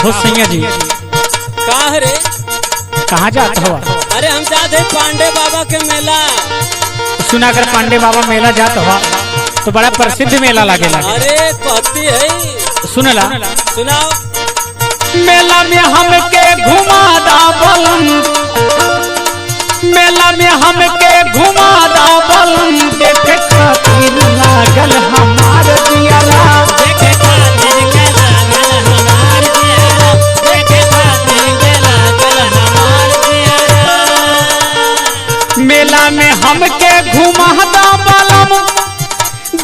हो सैया जी? कहा रे? कहाँ जात हो? अरे हम जाते पांडे बाबा के मेला। सुना कर पांडे बाबा मेला जात हो तो बड़ा प्रसिद्ध मेला लागेला। अरे कहती है सुनला सुनाओ। मेला में हमके घुमा दा बलम, मेला में हमके घुमा दा बलम, देखे खातिर लागल हमार दियारा, देखे खातिर के लागल हमार दियारा, देखे खातिर के लागल हमार दियारा। मेला में हमके घुमा दा बलम,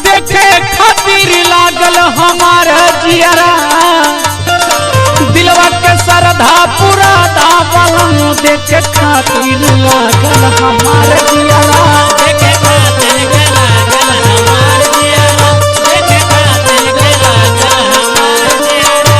देखे खातिर लागल हमार दियारा, दिलवा के श्रद्धा पूरा दा बलम, देखे खातिर लागल हमार दियारा, देखे खातिर के लागल हमार दियारा, देखे खातिर के लागल हमार दियारा।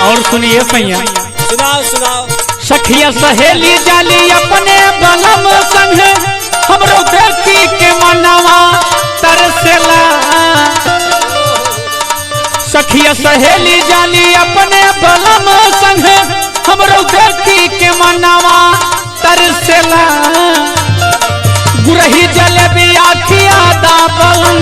और सुनिए सैया, सुनाओ सुनाओ। सखिया सहेली जाली अपने बलम संग, हमरो देखी के मनवा तरसेला, सखिया सहेली जाली अपने बलम संग, हमरो देखी के मनवा तरसेला, गुरही जलेबी आखिया दा बलम,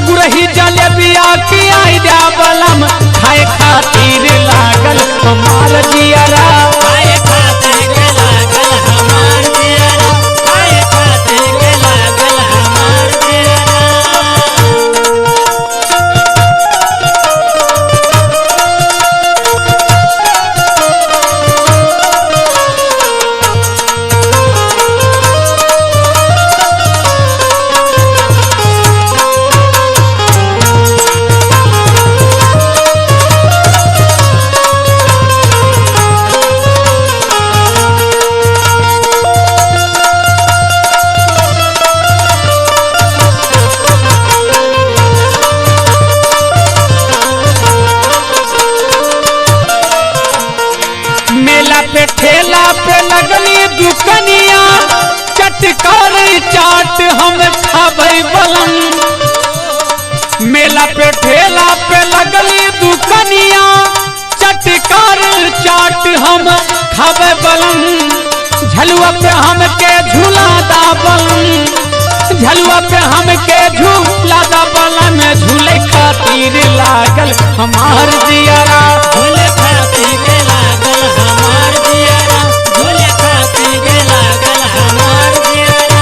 गुरही जलेबी आखिया दा बलम, खाए खातिर लागल हमार जियारा, खाए खातिर के लागल हमार दियारा, खाए खातिर के लागल हमार दियारा। मेला पे ठेला पे लगनी दुकनिया, चटकार चाट हम खाबै बलम, मेला पे ठेला पे लगनी दुकनिया, चटकार चाट हम खाबै बलम, झलुआ पे हमके झूला दा बलम, झलुआ पे हमके झूला दा बलम, झूले खातिर लागल हमार जियारा, झूले खातिर के लागल हमार दियारा, झूले खातिर के लागल हमार दियारा।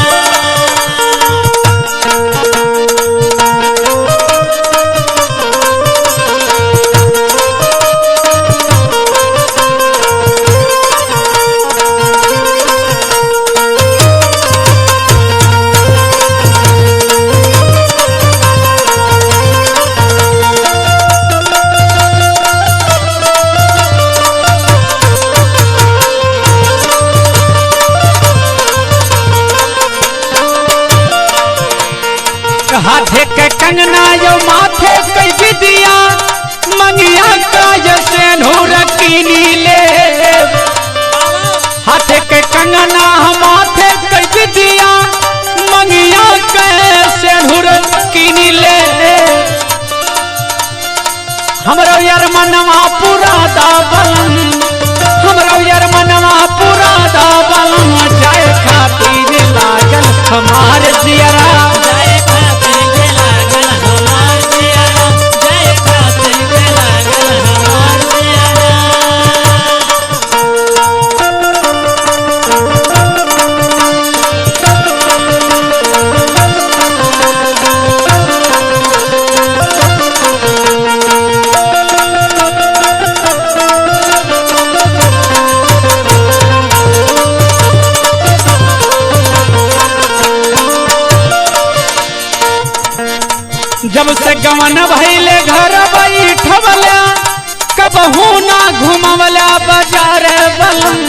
कबहू ना घुमावला बाजार बलम।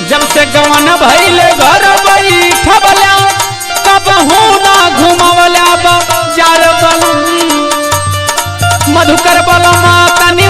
जब से गवन भइले घर बैठवला कबहू ना घुमावला बाजार बलम। मधुकर बलमा तनी